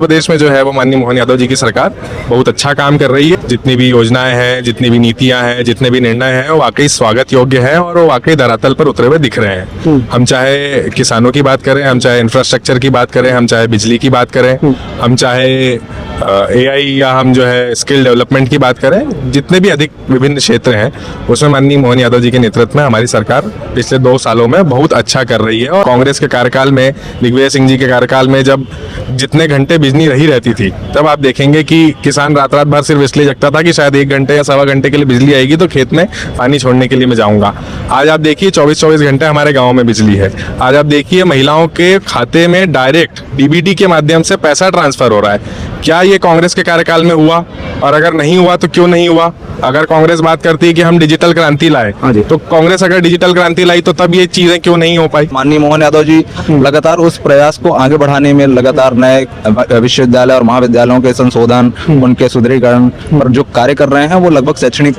प्रदेश में जो है वो माननीय मोहन यादव जी की सरकार बहुत अच्छा काम कर रही है। जितनी भी योजनाएं हैं, जितनी भी नीतियां हैं, जितने भी निर्णय हैं, वो वाकई स्वागत योग्य है और वो वाकई धरातल पर उतरे हुए दिख रहे हैं। हम चाहे किसानों की बात करें, हम चाहे इंफ्रास्ट्रक्चर की बात करें, हम चाहे बिजली की बात करें, हम चाहे AI या हम जो है स्किल डेवलपमेंट की बात करें, जितने भी अधिक विभिन्न क्षेत्र हैं उसमें माननीय मोहन यादव जी के नेतृत्व में हमारी सरकार पिछले 2 सालों में बहुत अच्छा कर रही है। और कांग्रेस के कार्यकाल में, दिग्विजय सिंह जी के कार्यकाल में जब जितने घंटे बिजली नहीं रहती थी, तब आप देखेंगे कि किसान रात रात भर सिर्फ इसलिए जगता था कि शायद 1 घंटे या सवा घंटे के लिए बिजली आएगी तो खेत में पानी छोड़ने के लिए मैं जाऊंगा। आज आप देखिए 24-24 घंटे हमारे गाँव में बिजली है। आज आप देखिए महिलाओं के खाते में डायरेक्ट DBT के माध्यम से पैसा ट्रांसफर हो रहा है। क्या ये कांग्रेस के कार्यकाल में हुआ? और अगर नहीं हुआ तो क्यों नहीं हुआ? अगर कांग्रेस बात करती है कि हम डिजिटल क्रांति लाए, तो कांग्रेस अगर डिजिटल क्रांति लाई तो तब ये चीजें क्यों नहीं हो पाई? माननीय मोहन यादव जी लगातार उस प्रयास को आगे बढ़ाने में लगातार नए विश्वविद्यालय और महाविद्यालयों के संशोधन, उनके सुदृढ़ीकरण पर जो कार्य कर रहे हैं, वो लगभग शैक्षणिक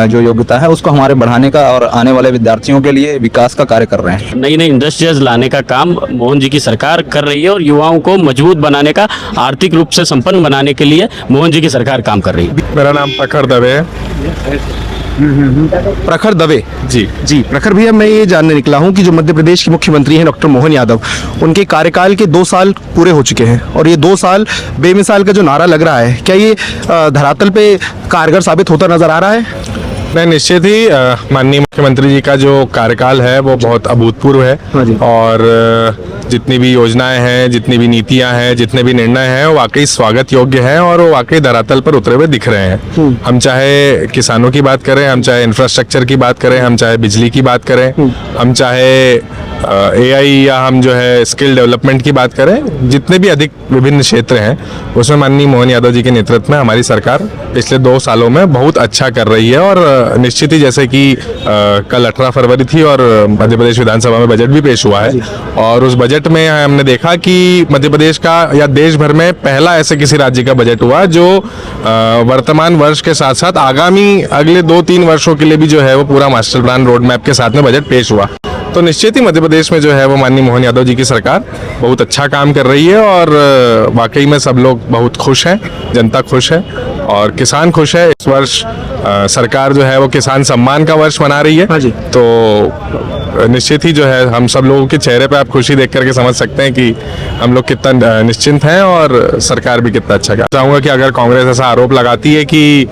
जो योग्यता है उसको हमारे बढ़ाने का और आने वाले विद्यार्थियों के लिए विकास का कार्य कर रहे हैं। नई नई इंडस्ट्रीज लाने का काम मोहन जी की सरकार कर रही है और युवाओं को मजबूत बनाने का, आर्थिक रूप से संपन्न बनाने के लिए मोहन जी की सरकार काम कर रही है। मेरा नाम प्रखर दवे है। प्रखर दवे जी। प्रखर भैया, मैं ये जानने निकला हूँ कि जो मध्य प्रदेश के मुख्यमंत्री हैं डॉक्टर मोहन यादव, उनके कार्यकाल के 2 साल पूरे हो चुके हैं और ये 2 साल बेमिसाल का जो नारा लग रहा है, क्या ये धरातल पे कारगर साबित होता नजर आ रहा है? नहीं, निश्चित ही माननीय मुख्यमंत्री जी का जो कार्यकाल है वो बहुत अभूतपूर्व है। और जितनी भी योजनाएं हैं, जितनी भी नीतियां हैं, जितने भी निर्णय हैं, वो वाकई स्वागत योग्य हैं और वो वाकई धरातल पर उतरे हुए दिख रहे हैं। हम चाहे किसानों की बात करें, हम चाहे इंफ्रास्ट्रक्चर की बात करें, हम चाहे बिजली की बात करें, हम चाहे AI या हम जो है स्किल डेवलपमेंट की बात करें, जितने भी अधिक विभिन्न क्षेत्र हैं उसमें माननीय मोहन यादव जी के नेतृत्व में हमारी सरकार पिछले 2 सालों में बहुत अच्छा कर रही है। और निश्चित ही जैसे कि कल 18 फरवरी थी और मध्य प्रदेश विधानसभा में बजट भी पेश हुआ है और उस बजट में हमने देखा कि मध्य प्रदेश का या देश भर में पहला ऐसे किसी राज्य का बजट हुआ जो वर्तमान वर्ष के साथ साथ आगामी अगले 2-3 वर्षों के लिए भी जो है वो पूरा मास्टर प्लान रोड मैप के साथ में बजट पेश हुआ। तो निश्चित ही मध्य प्रदेश में जो है वो माननीय मोहन यादव जी की सरकार बहुत अच्छा काम कर रही है और वाकई में सब लोग बहुत खुश हैं, जनता खुश है और किसान खुश है। इस वर्ष सरकार जो है वो किसान सम्मान का वर्ष मना रही है। तो निश्चित ही जो है हम सब लोगों के चेहरे पे आप खुशी देख करके समझ सकते हैं कि हम लोग कितना निश्चिंत हैं और सरकार भी कितना अच्छा कर। चाहूँगा कि अगर कांग्रेस ऐसा आरोप लगाती है कि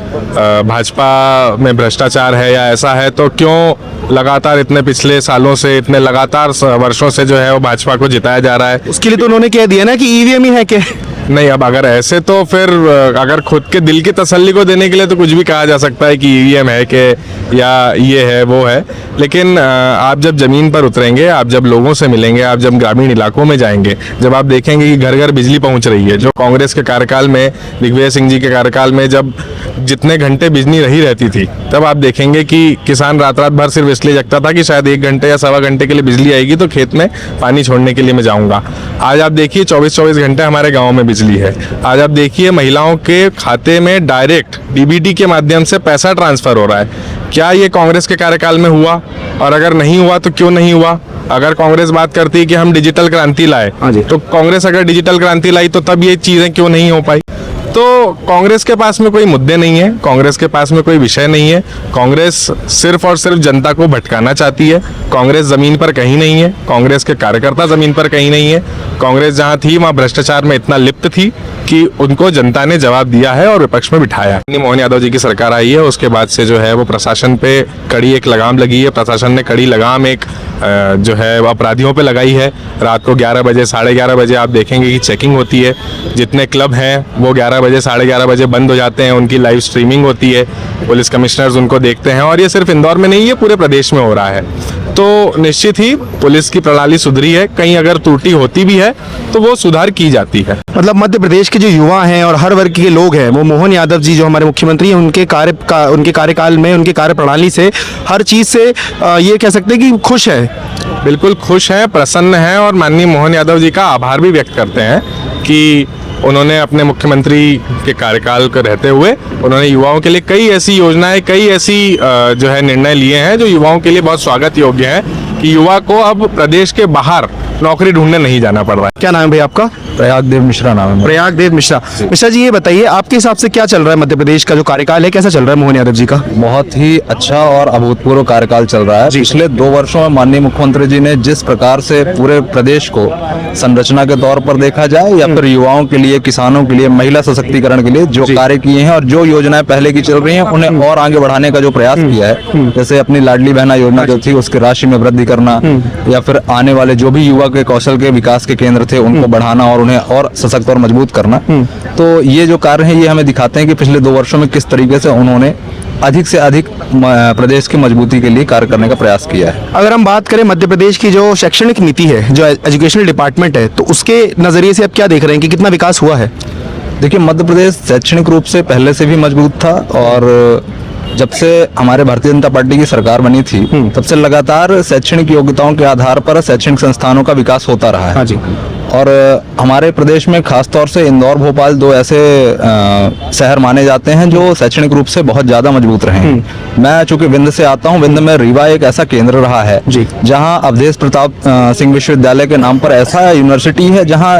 भाजपा में भ्रष्टाचार है या ऐसा है, तो क्यों लगातार इतने पिछले सालों से, इतने लगातार वर्षों से जो है वो भाजपा को जिताया जा रहा है? उसके लिए तो उन्होंने कह दिया ना कि EVM ही है क्या? नहीं, अब अगर ऐसे तो फिर अगर खुद के दिल की तसल्ली को देने के लिए तो कुछ भी कहा जा सकता है कि EVM है कि या ये है वो है, लेकिन आप जब जमीन पर उतरेंगे, आप जब लोगों से मिलेंगे, आप जब ग्रामीण इलाकों में जाएंगे, जब आप देखेंगे कि घर घर बिजली पहुंच रही है, जो कांग्रेस के कार्यकाल में, दिग्विजय सिंह जी के कार्यकाल में जब जितने घंटे बिजली नहीं रहती थी, तब आप देखेंगे कि किसान रात रात भर सिर्फ इसलिए जगता था कि शायद 1 घंटे या सवा घंटे के लिए बिजली आएगी तो खेत में पानी छोड़ने के लिए मैं जाऊंगा। आज आप देखिए 24-24 घंटे हमारे गाँव में बिजली है। आज आप देखिए महिलाओं के खाते में डायरेक्ट DBT के माध्यम से पैसा ट्रांसफर हो रहा है। क्या ये कांग्रेस के कार्यकाल में हुआ? और अगर नहीं हुआ तो क्यों नहीं हुआ? अगर कांग्रेस बात करती है कि हम डिजिटल क्रांति लाए, तो कांग्रेस अगर डिजिटल क्रांति लाई तो तब ये चीजें क्यों नहीं हो पाई? तो कांग्रेस के पास में कोई मुद्दे नहीं है, कांग्रेस के पास में कोई विषय नहीं है। कांग्रेस सिर्फ और सिर्फ जनता को भटकाना चाहती है। कांग्रेस जमीन पर कहीं नहीं है, कांग्रेस के कार्यकर्ता जमीन पर कहीं नहीं है। कांग्रेस जहां थी वहां भ्रष्टाचार में इतना लिप्त थी कि उनको जनता ने जवाब दिया है और विपक्ष में बिठाया। मोहन यादव जी की सरकार आई है, उसके बाद से जो है वो प्रशासन पे कड़ी एक लगाम लगी है। प्रशासन ने कड़ी लगाम एक जो है अपराधियों पे लगाई है। रात को 11 बजे, 11:30 बजे आप देखेंगे कि चेकिंग होती है। जितने क्लब हैं वो 11 बजे, 11:30 बजे बंद हो जाते हैं, उनकी लाइव स्ट्रीमिंग होती है, पुलिस कमिश्नर्स उनको देखते हैं। और ये सिर्फ इंदौर में नहीं, ये पूरे प्रदेश में हो रहा है। तो निश्चित ही पुलिस की प्रणाली सुधरी है। कहीं अगर त्रुटि होती भी है तो वो सुधार की जाती है। मतलब मध्य प्रदेश के जो युवा हैं और हर वर्ग के लोग हैं, वो मोहन यादव जी जो हमारे मुख्यमंत्री हैं, उनके कार्यकाल में, उनके कार्यप्रणाली से, हर चीज़ से ये कह सकते हैं कि खुश है। बिल्कुल खुश हैं, प्रसन्न हैं और माननीय मोहन यादव जी का आभार भी व्यक्त करते हैं कि उन्होंने अपने मुख्यमंत्री के कार्यकाल को रहते हुए उन्होंने युवाओं के लिए कई ऐसी योजनाएं, कई ऐसी जो है निर्णय लिए हैं जो युवाओं के लिए बहुत स्वागत योग्य है कि युवा को अब प्रदेश के बाहर नौकरी ढूंढने नहीं जाना पड़ रहा है। क्या नाम है भाई आपका? प्रयाग देव मिश्रा नाम है मेरा। प्रयाग देव मिश्रा। मिश्रा जी, ये बताइए आपके हिसाब से क्या चल रहा है, मध्य प्रदेश का जो कार्यकाल है कैसा चल रहा है मोहन यादव जी का? बहुत ही अच्छा और अभूतपूर्व कार्यकाल चल रहा है। पिछले 2 वर्षों में माननीय मुख्यमंत्री जी ने जिस प्रकार से पूरे प्रदेश को संरचना के तौर पर देखा जाए या फिर युवाओं के लिए, किसानों के लिए, महिला सशक्तिकरण के लिए जो कार्य किए हैं और जो योजनाएं पहले की चल रही हैं उन्हें और आगे बढ़ाने का जो प्रयास किया है, जैसे अपनी लाडली बहना योजना जो थी उसकी राशि में वृद्धि करना या फिर आने वाले जो भी युवा के कौशल के विकास के केंद्र थे उनको बढ़ाना और उन्हें और सशक्त और मजबूत करना, तो ये जो कार्य है ये हमें दिखाते हैं कि पिछले 2 वर्षों में किस तरीके से उन्होंने अधिक से अधिक प्रदेश की मजबूती के लिए कार्य करने का प्रयास किया है। अगर हम बात करें मध्य प्रदेश की जो शैक्षणिक नीति है, जो एजुकेशनल डिपार्टमेंट है, तो उसके नजरिए से आप क्या देख रहे हैं कि कितना विकास हुआ है? देखिए, मध्य प्रदेश शैक्षणिक रूप से पहले से भी मजबूत था और जब से हमारे भारतीय जनता पार्टी की सरकार बनी थी तब से लगातार शैक्षणिक योग्यताओं के आधार पर शैक्षणिक संस्थानों का विकास होता रहा है। हाँ जी। और हमारे प्रदेश में खासतौर से इंदौर, भोपाल 2 ऐसे शहर माने जाते हैं जो शैक्षणिक रूप से बहुत ज़्यादा मजबूत रहे हैं। मैं चूंकि विंध्य से आता हूँ, विंध्य में रीवा एक ऐसा केंद्र रहा है जी, जहाँ अवधेश प्रताप सिंह विश्वविद्यालय के नाम पर ऐसा यूनिवर्सिटी है जहाँ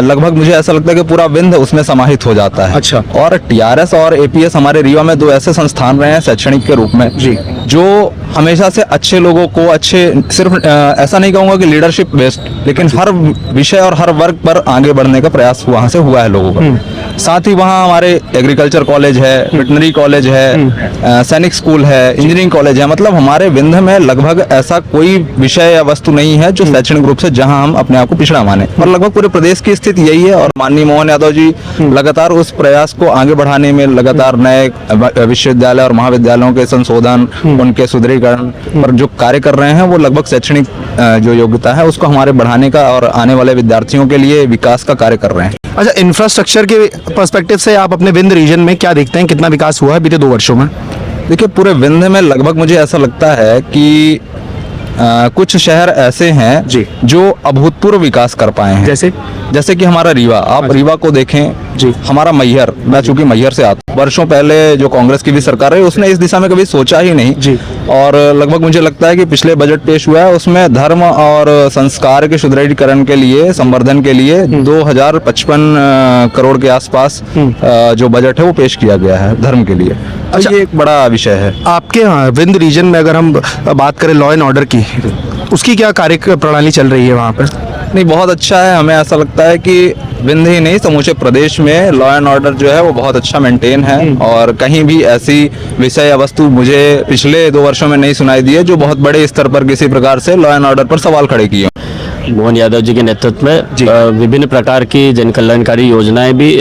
लगभग मुझे ऐसा लगता है कि पूरा विंध्य उसमें समाहित हो जाता है। अच्छा। और टीआरएस और एपीएस हमारे रीवा में 2 ऐसे संस्थान रहे हैं शैक्षणिक के रूप में जी, जो हमेशा से अच्छे लोगों को, अच्छे सिर्फ ऐसा नहीं कहूँगा कि लीडरशिप बेस्ड, लेकिन हर विषय और हर वर्ग पर आगे बढ़ने का प्रयास वहाँ से हुआ है लोगों का। साथ ही वहाँ हमारे एग्रीकल्चर कॉलेज है, वेटनरी कॉलेज है, सैनिक स्कूल है, इंजीनियरिंग कॉलेज है। मतलब हमारे विंध्य में लगभग ऐसा कोई विषय या वस्तु नहीं है जो शैक्षणिक रूप से जहाँ हम अपने आप को पिछड़ा माने, और लगभग पूरे प्रदेश की स्थिति यही है। और माननीय मोहन यादव जी लगातार उस प्रयास को आगे बढ़ाने में लगातार नए विश्वविद्यालय और महाविद्यालयों के संशोधन, उनके सुदृढ़ीकरण पर जो कार्य कर रहे हैं वो लगभग शैक्षणिक जो योग्यता है उसको हमारे बढ़ाने का और आने वाले विद्यार्थियों के लिए विकास का कार्य कर रहे हैं। अच्छा, इंफ्रास्ट्रक्चर के पर्सपेक्टिव से आप अपने विंध्य रीजन में क्या देखते हैं, कितना विकास हुआ है बीते 2 वर्षों में? देखिए, पूरे विंध्य में लगभग मुझे ऐसा लगता है कि कुछ शहर ऐसे हैं जी, जो अभूतपूर्व विकास कर पाए हैं। जैसे कि हमारा रीवा, आप रीवा को देखें जी, हमारा मैहर, मैं चूंकि मैहर से आता हूं, वर्षों पहले जो कांग्रेस की भी सरकार रही उसने इस दिशा में कभी सोचा ही नहीं जी। और लगभग मुझे लगता है कि पिछले बजट पेश हुआ है उसमें धर्म और संस्कार के सुदृढ़ीकरण के लिए, संवर्धन के लिए 2055 करोड़ के आसपास जो बजट है वो पेश किया गया है धर्म के लिए। अच्छा, ये एक बड़ा विषय है। आपके यहाँ विंध्य रीजन में अगर हम बात करें लॉ एंड ऑर्डर की, उसकी क्या कार्य प्रणाली चल रही है वहाँ पर? नहीं, बहुत अच्छा है। हमें ऐसा लगता है कि विंध्य ही नहीं समूचे प्रदेश में लॉ एंड ऑर्डर जो है वो बहुत अच्छा मेंटेन है और कहीं भी ऐसी विषय या वस्तु मुझे पिछले 2 वर्षों में नहीं सुनाई दी है जो बहुत बड़े स्तर पर किसी प्रकार से लॉ एंड ऑर्डर पर सवाल खड़े किए। मोहन यादव जी के नेतृत्व में विभिन्न प्रकार की जन कल्याणकारी योजनाएं भी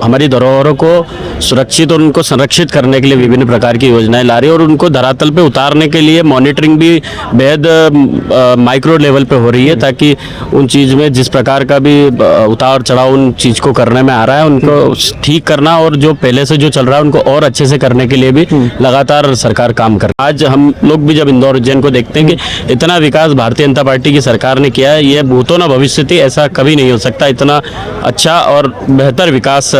हमारी धरोहरों को सुरक्षित और उनको संरक्षित करने के लिए विभिन्न प्रकार की योजनाएं ला रही है और उनको धरातल पे उतारने के लिए मॉनिटरिंग भी बेहद माइक्रो लेवल पे हो रही है, ताकि उन चीज़ में जिस प्रकार का भी उतार चढ़ाव उन चीज़ को करने में आ रहा है उनको ठीक करना और जो पहले से जो चल रहा है उनको और अच्छे से करने के लिए भी लगातार सरकार काम कर रही है। आज हम लोग भी जब इंदौर उज्जैन को देखते हैं कि इतना विकास भारतीय जनता पार्टी की सरकार ने किया है, ये भूतो न भविष्यति, ऐसा कभी नहीं हो सकता। इतना अच्छा और बेहतर विकास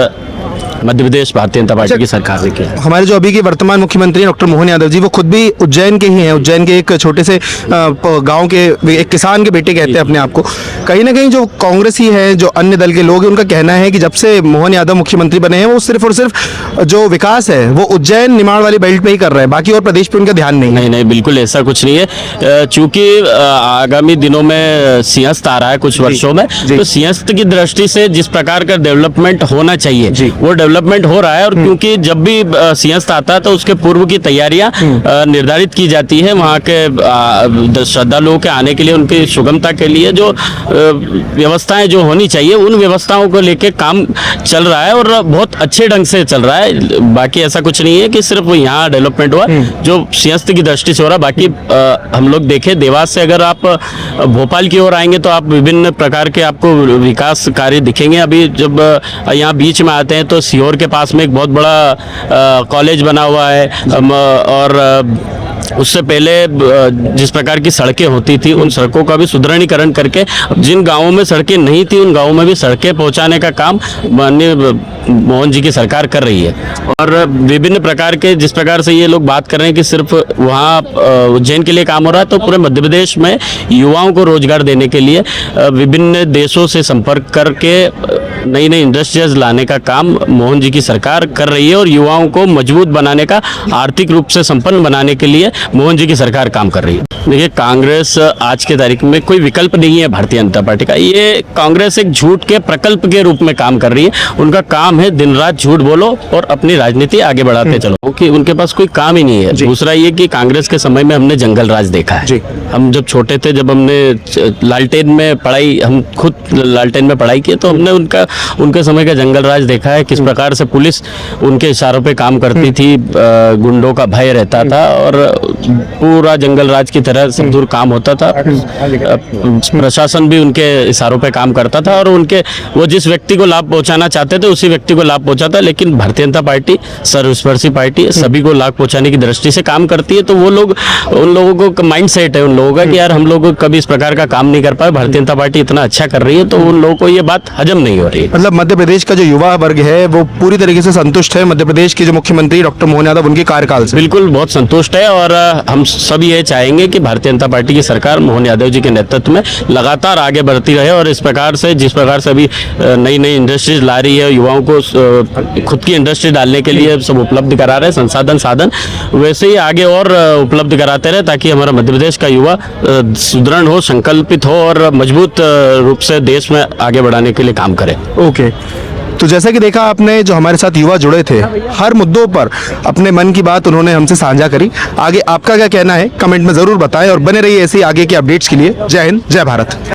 मध्य प्रदेश भारतीय जनता पार्टी की सरकार ने किया। हमारे जो अभी के वर्तमान मुख्यमंत्री डॉक्टर मोहन यादव जी, वो खुद भी उज्जैन के ही हैं, उज्जैन के एक छोटे से गांव के एक किसान के बेटे कहते हैं अपने आप को। कहीं ना कहीं जो कांग्रेस ही है, जो अन्य दल के लोग हैं, उनका कहना है कि जब से मोहन यादव मुख्यमंत्री बने हैं वो सिर्फ और सिर्फ जो विकास है वो उज्जैन निमाड़ वाली बेल्ट पे ही कर रहे हैं, बाकी और प्रदेश पे उनका ध्यान नहीं। नहीं, बिल्कुल ऐसा कुछ नहीं है। चूंकि आगामी दिनों में सिंहस्थ आ रहा है कुछ वर्षों में, तो सिंहस्थ की दृष्टि से जिस प्रकार का डेवलपमेंट होना चाहिए वो डेवलपमेंट हो रहा है। और क्योंकि जब भी सिंहस्थ आता है तो उसके पूर्व की तैयारियां निर्धारित की जाती है वहाँ के श्रद्धालुओं के आने के लिए, उनकी सुगमता के लिए जो व्यवस्थाएं जो होनी चाहिए उन व्यवस्थाओं को लेके काम चल रहा है और बहुत अच्छे ढंग से चल रहा है। बाकी ऐसा कुछ नहीं है कि सिर्फ यहाँ डेवलपमेंट हुआ जो सिंहस्थ की दृष्टि से हो रहा। बाकी हम लोग देखें देवास से अगर आप भोपाल की ओर आएंगे तो आप विभिन्न प्रकार के आपको विकास कार्य दिखेंगे। अभी जब यहाँ बीच में आते हैं तो सीहोर के पास में एक बहुत बड़ा कॉलेज बना हुआ है और उससे पहले जिस प्रकार की सड़कें होती थी उन सड़कों का भी सुदृढ़ीकरण करके जिन गांवों में सड़कें नहीं थी उन गांवों में भी सड़कें पहुंचाने का काम माननीय मोहन जी की सरकार कर रही है। और विभिन्न प्रकार के जिस प्रकार से ये लोग बात कर रहे हैं कि सिर्फ वहाँ उज्जैन के लिए काम हो रहा है, तो पूरे मध्य प्रदेश में युवाओं को रोजगार देने के लिए विभिन्न देशों से संपर्क करके नई नई इंडस्ट्रीज लाने का काम मोहन जी की सरकार कर रही है और युवाओं को मजबूत बनाने का, आर्थिक रूप से संपन्न बनाने के लिए मोहन जी की सरकार काम कर रही है। देखिए, कांग्रेस आज के तारीख में कोई विकल्प नहीं है भारतीय जनता पार्टी का। ये कांग्रेस एक झूठ के प्रकल्प के रूप में काम कर रही है। उनका काम है दिन रात झूठ बोलो और अपनी राजनीति आगे बढ़ाते चलो, क्योंकि उनके पास कोई काम ही नहीं है। दूसरा ये कि कांग्रेस के समय में हमने जंगल राज देखा है। हम जब छोटे थे, जब हमने लालटेन में पढ़ाई, हम खुद लालटेन में पढ़ाई की, तो हमने उनके समय का जंगल राज देखा है। किस प्रकार से पुलिस उनके इशारों पे काम करती थी, गुंडों का भय रहता था और पूरा जंगल राज की तरह सब दूर काम होता था। प्रशासन भी उनके इशारों पे काम करता था और वो जिस व्यक्ति को लाभ पहुंचाना चाहते थे उसी व्यक्ति को लाभ पहुंचाता। लेकिन भारतीय जनता पार्टी सर्वस्पर्शी पार्टी है, सभी को लाभ पहुंचाने की दृष्टि से काम करती है। तो वो लोग, उन लोगों को माइंड सेट है उन लोगों का कि यार हम लोग कभी इस प्रकार का काम नहीं कर पाए, भारतीय जनता पार्टी इतना अच्छा कर रही है, तो उन लोगों को ये बात हजम नहीं हो रही है। मतलब मध्य प्रदेश का जो युवा वर्ग है वो पूरी तरीके से संतुष्ट है मध्य प्रदेश के जो मुख्यमंत्री डॉक्टर मोहन यादव उनके कार्यकाल से? बिल्कुल, बहुत संतुष्ट है। और हम सब ये चाहेंगे कि भारतीय जनता पार्टी की सरकार मोहन यादव जी के नेतृत्व में लगातार आगे बढ़ती रहे और इस प्रकार से, जिस प्रकार से अभी नई नई इंडस्ट्रीज ला रही है, युवाओं को खुद की इंडस्ट्री डालने के लिए सब उपलब्ध करा रहे हैं साधन, वैसे ही आगे और उपलब्ध कराते रहे, ताकि हमारा मध्य प्रदेश का युवा सुदृढ़ हो, संकल्पित हो और मजबूत रूप से देश में आगे बढ़ाने के लिए काम करे। ओके, तो जैसा कि देखा आपने, जो हमारे साथ युवा जुड़े थे, हर मुद्दों पर अपने मन की बात उन्होंने हमसे साझा करी। आगे आपका क्या कहना है कमेंट में ज़रूर बताएं और बने रहिए ऐसे ही आगे के अपडेट्स के लिए। जय हिंद, जय भारत।